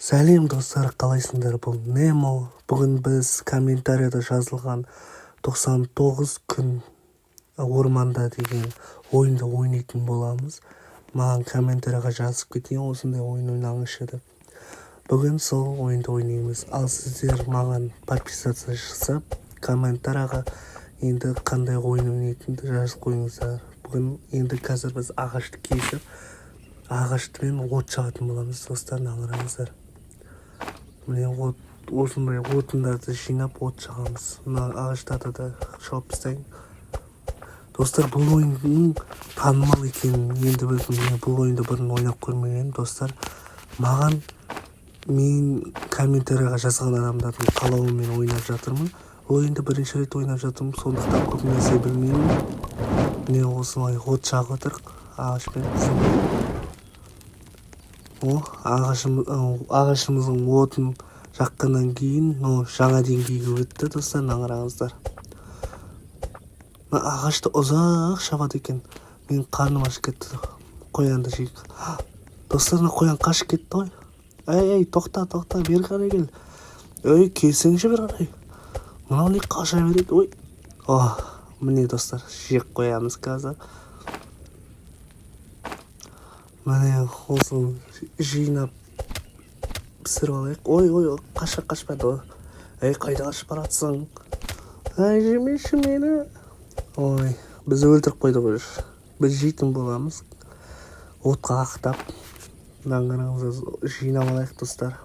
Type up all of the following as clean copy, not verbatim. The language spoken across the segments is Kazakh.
Сәлем достар, қалайсыңдар? Бұл Немо. Бүгін біз комментарияда жазылған 99 күн орманда деген ойынды ойнайтын боламыз. Маған комментарияға жазып кеткен, осындай ойын ойнаңызшы деп. Бүгін сол ойынды ойнаймыз. Ал сіздер маған подписаться жасап, комментарияға енді қандай ойын ойнайтынды жазып қойыңыздар. Бүгін енді қазір біз ағашты кесіп, ағаштымен от жағатын боламыз, достар, нағыраңыздар. Міне осындай отындарды жинап от жағамыз. Мына ағаштарды да шауып тастайын. Достар, бұл ойынның танымал екенін енді білдім. Мен бұл ойынды бұрын ойнап көрмеген. Достар, маған мен комментарияға жазған адамдардың қалауымен ойнап жатырмын. Ойынды бірінші рет ойнап жатырмын, сондықтан көп нәрсе білмеймін. Міне осылай от жағып отырық ағашпен. Ағашымыздың отын жаққаннан кейін жаңа деңгейге өтті, достар, нағыраңыздар. Ағашты ұзақ шабады екен. Мен қарным ашып кетті. Қоянды жейік. Достар, қоян қашып кетті ғой. Ей, тоқта, бері қарай кел. Ей, келсеңші бері қарай. Мынау не қаша береді? Ой. Міне достар, жек қоямыз қазір. Міне осыны жинап пісіріп алайық. Ой, қашпады. Ей, қайда қашып баратсың? Ай, жемеші мені. Ой, біз өлтіріп қойдық өш. Біз жейтін боламыз. Отқа ақтап. Наңғараңызды жинап алайық, достар.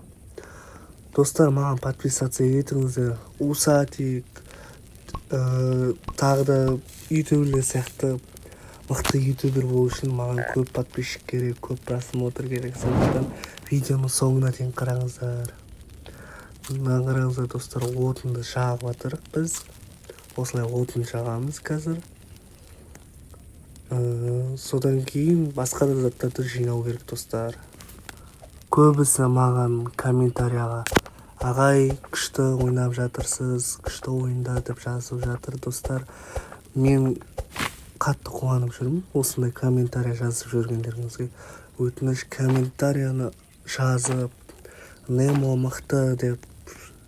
Достар, маған подписаться етіңіздер. Усатик, тағы да ютуберлер сияқты мықты ютубер болу үшін маған көп подписчик керек, көп просмотр керек. Сондықтан видеоны соңына дейін қараңыздар. Нағыраңыздар, достар, отынды жағып жатырық біз. Осылай отын жағамыз қазір. Содан кейін басқа да заттарды жинау керек, достар. Көбісі маған комментарияға ағай, күшті ойнап жатырсыз, күшті ойында деп жазып жатыр, достар. Мен қатты қуанып жүрмін осындай комментария жазып жүргендеріңізге. Өтініш, комментарияны жазып, Немо мықты деп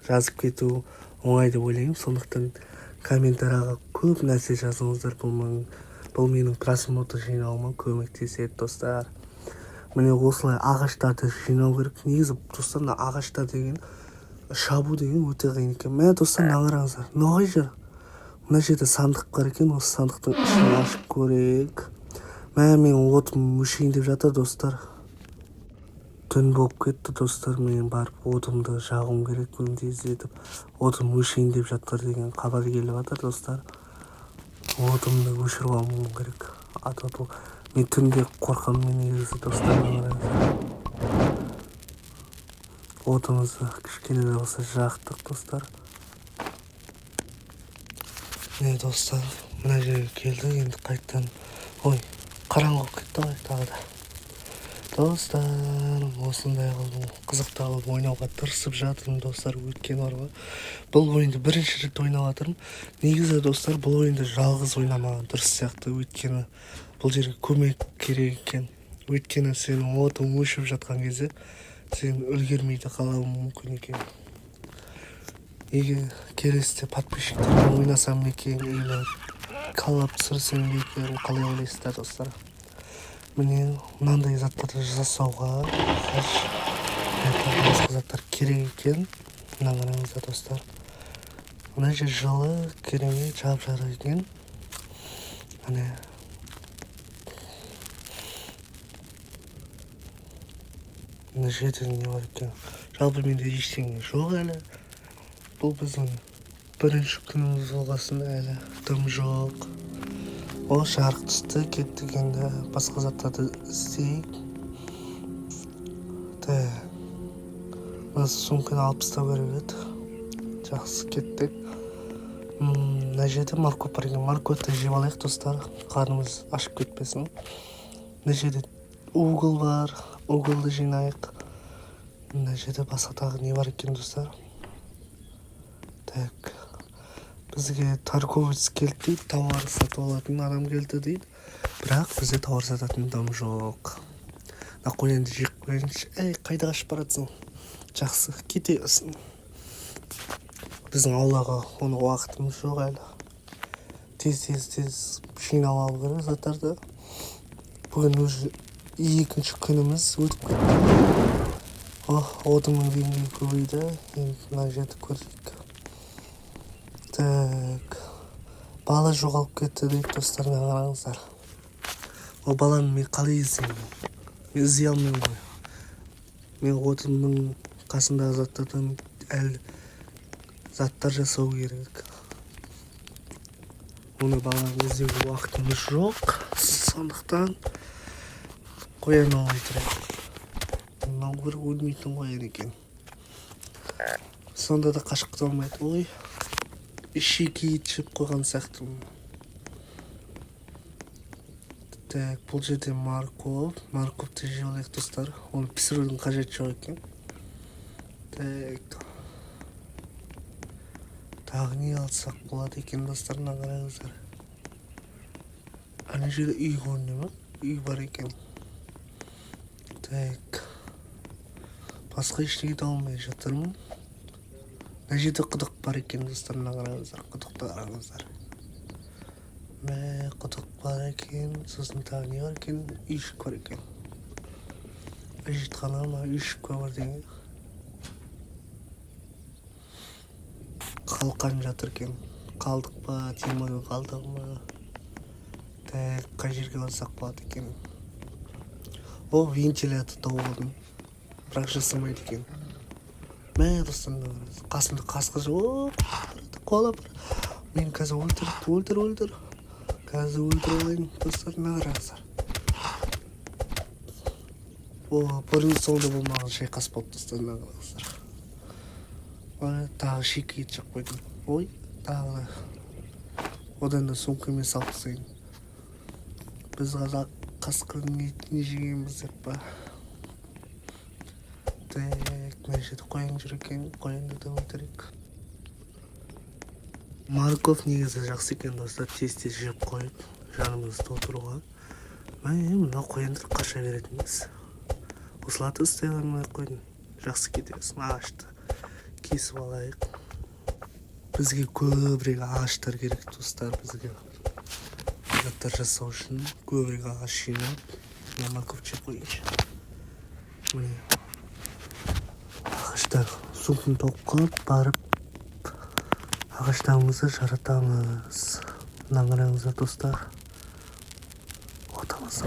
жазып кету оңай деп ойлаймын. Сондықтан комментарияға көп нәрсе жазыңыздар. Бұл менің просмотр жинауыма көмектеседі, достар. Міне осылай ағаштарды жинау керек. Негізі, достар, ағаштар деген, шабу деген өте қиын екен. Міне, достар, нағыраңыздар. Ноғай жер. Мына жерде сандық бар екен, осы сандықтың ішін ашып көрейік. Мен отым өшейін деп жатыр, достар. Түн болып кетті, достар. Мен барып отымды жағым керек, тездетіп. Отым өшейін деп жатыр деген хабар келіп жатыр, достар. Отымды өшіріп алуым керек. Мен түнде қорқамын негізі, достар. Отымызды кішкене де болса жақтық, достар. Міне, достар, мына жерге келді, енді қайттан. Ой, қараңғы болып кетті ғой тағы да. Достар, осындай қылдым, қызықты қылып ойнауға тырысып жатырмын, достар. Өткен бар ғой. Бұл ойынды бірінші рет ойнап жатырмын. Негізі, достар, бұл ойынды жалғыз ойнамаған дұрыс сияқты. Өйткені бұл жерге көмек керек екен. Өйткені сенің отың өшіп жатқан кезде сен үлгермейді қалауы мүмкін екен. Егер келесіде подписчиктермен ойнасам екен, или қалап түсірсем екен, қалай ойлайсыздар, достар? Міне, мынандай заттарды жасауға басқа заттар керек екен. Нағыраңыздар, достар. Мына жер жылы, керемет, жап-жарық екен. Міне. Мына жерде не бар екен? Жалпы менде ештеңе жоқ әлі. Бұл біздің бірінші күніміз болғасын, әлі дым жоқ. Ол жарық түсті, кеттік, енді басқа заттарды іздейік. Мына сумканы алып тастау керек еді. Жақсы, кеттік. Мына жерде морковь бар екен. Морковьті жеп алайық, достар. Қарнымыз ашып кетпесін. Мына жерде угол бар. Уголды жинайық. Мына жерде басқа тағы не бар екен, достар? Так, бізге торговец келді дейді, тауар сатып алатын адам келді дейді. Бірақ бізде тауар сататын адам жоқ. Қоянды жек қояншы. Ей, қайда қашып баратсың? жақсы кете берсін. Біздің аулаға оны уақытымыз жоқ әлі. Тез жинап алу керек заттарды. Бүгін уже екінші күніміз өтіп кетті. Отынның деңгейі көбейді. Енді мына жерді көрейік. Так, бала жоғалып кетті деп достарына қараңыздар. Ол баланы мен қалай іздеймін? Мен іздей алмаймын ғой. Мен отынның қасындағы заттардан әлі заттар жасау керек. Оны баланы іздеуге уақытымыз жоқ. Сондықтан қоян өлтірейік. Мынау бір өлмейтін қоян екен. Сонда да қашып кете алмайды. Ой, шеке ет жеп қойған сияқтымын. Так, бұл жерде морковты жеп алайық достар. Оны пісірудің қажеті жоқ екен. Так, тағы не алсақ болады екен достарына қараңыздар. Ана жерде үй көріне ме? Үй бар екен. Так, басқа ештеңе де алмай жатырмын. Мына жерде құдық бар екен достарына қараңыздар. Құдықты қараңыздар. Құдық бар екен. Сосын тағы не бар екен? Үйшік бар екен. Әжетхана ма? Үйшік бар деген. Қалқан жатыр екен. Қалдық па? Темірдің қалдығы ма? Так, қай жерге барсақ болады екен? Вентилятор тауып бірақ жасамайды екен. Достарына қараңыз. Қасымда қасқыр жоқ. Қуалап бар. Мен қазір өлтір. Қазір өлтір олайын достарына қараңыздар. Бұрын соңды болмаған шайқас болып достарына қараңыздар. Тағы шеке ет жеп қойдым. Тағы одан да сөмкеме салып тастайын. Біз қазақ қасқырдың етін жегенбіз деп па. Так, мына жерде қоян жүр екен. Қоянды да өлтірейік. Морков негізі жақсы екен достар. Тез жеп қойып жанымызды толтыруға. Мына қояндар қаша беретін емес. Осыларды ұстай алмай қойдым. Жақсы кете берсін. Ағашты кесіп алайық. Бізге көбірек ағаштар керек достар. Бізге заттар жасау үшін көбірек ағаш жинап морков жеп қойыншы. Міне ағаштар сумканы толып қалып барып ағаштарымызды жаратамыз. Мына қараңыздар достар. Отамыз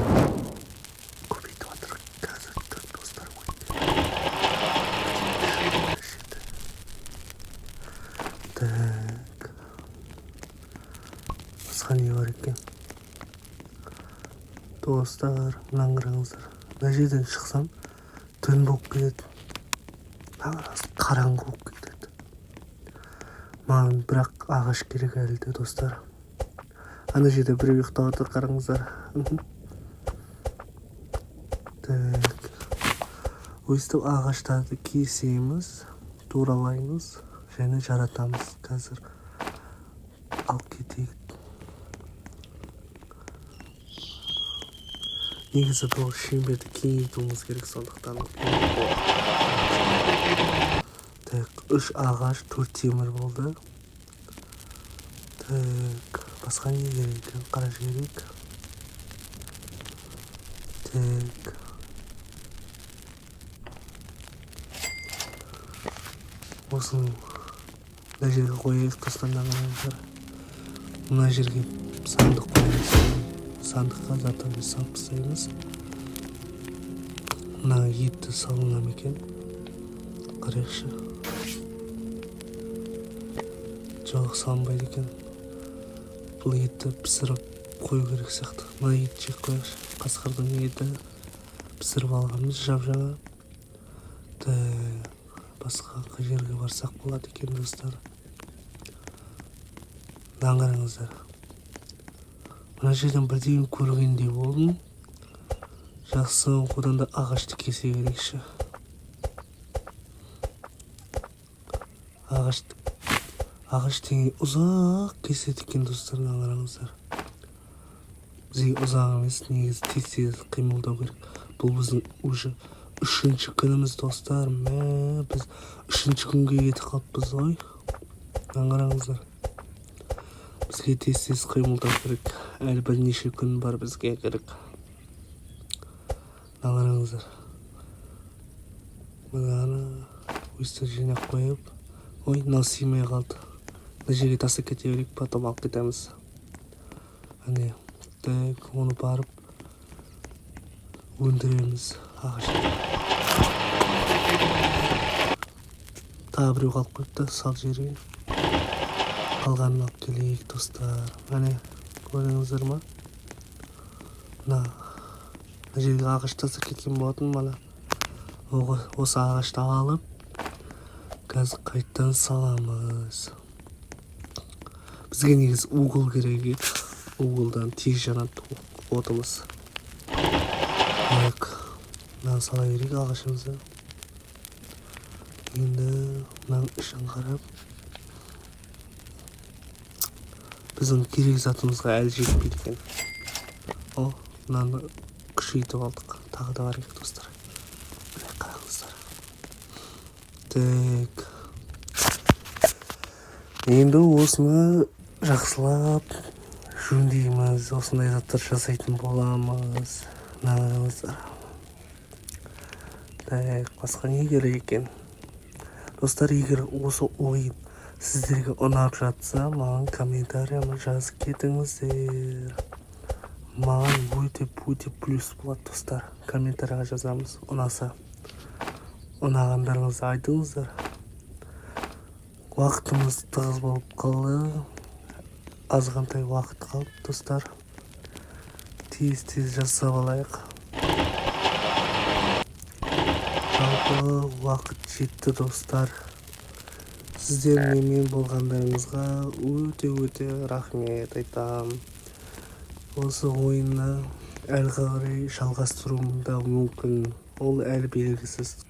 көбейтіп жатыр қазір достар. Так, басқа не бар екен? Достар, мына қараңыздар. Мына жерден шықсам түн болып кетеді. Қараңғы болып кетеді. Маған бірақ ағаш керек әлі де достар. Ана жерде біреу ұйықтап отыр қараңыздар. Так, өйстіп ағаштарды кесеміз, туралаймыз және жаратамыз. Қазір алып кетейік. Негізі бұл шеңберді кеңейтуіміз керек, сондықтан. Так, 3 ағаш, 4 темір болды. Так, басқа не керек екен? Қараш керек. Так. Осыны мына жерге қойайық достарына қараңыздар. Мына жерге сандық қойамыз. Сандыққа заттарды салып тастаймыз. Мына етті салынам екен. Қарайықшы. Жоқ, салынбайды екен. Бұл етті пісіріп қою керек сияқты. Мына ет жек қояқшы. Қасқырдың еті пісіріп алғанбыз жап-жаңа. Басқа жерге барсақ болады екен достар. Мына қараңыздар. Мына жерден бірдеңе көргендей болдым. Жақсы, одан да ағашты кесе керекші. Ағаш теңе ұзақ кеседі екен достар, мына қараңыздар. Бізге ұзақ емес, негізі тез қимылдау керек. Бұл біздің уже 3-ші күніміз достар. Біз 3-ші күнге кетіп қалыппыз ғой. Қараңыздар. Бізге тез қимылдау керек. Әлі бірнеше күн бар бізге керек. Қараңыздар. Мынаны өстіп жинап қойып, ой, мынау сыймай қалды. Мына жерге тастап кете берейік, потом алып кетеміз. Әне, оны барып өндіреміз ағашты. Тағы біреу қалып қойыпты, сал жерге. Қалғанын алып келейік достар. Әне, көрдіңіздер ма? Мына жерге ағаш тастап кеткен болатын, мана. Осы ағашты алып, қазір қайттан саламыз. Бізге негіз угол керек. Уголдан тез жанады отымыз. Мынаны сала берейік ағашымызды. Енді мынаның ішін қарап, біздің керек затымызға әлі жетпейді екен. Мынаны күшейтіп алдық. Тағы да бар ек достар. Қараңыздар. Енді осыны жақсылап жөндейміз. Осындай заттар жасайтын боламыз. Қараңыздар. Басқа не керек екен? Достар, егер осы ойын сіздерге ұнап жатса, маған комментарияны жазып кетіңіздер. Маған өте плюс болады достар. Комментарияға жазамыз. Ұнаса. Ұнағандарыңызды айтыңыздар. Уақытымыз тығыз болып қалды. Азғантай уақыт қалды достар. Тез жасап алайық. Жалпы уақыт жетті достар. Сіздер мен болғандарыңызға өте рахмет айтам. Осы ойынны әлі қарай жалғастыруым да мүмкін. Ол әлі белгісіз.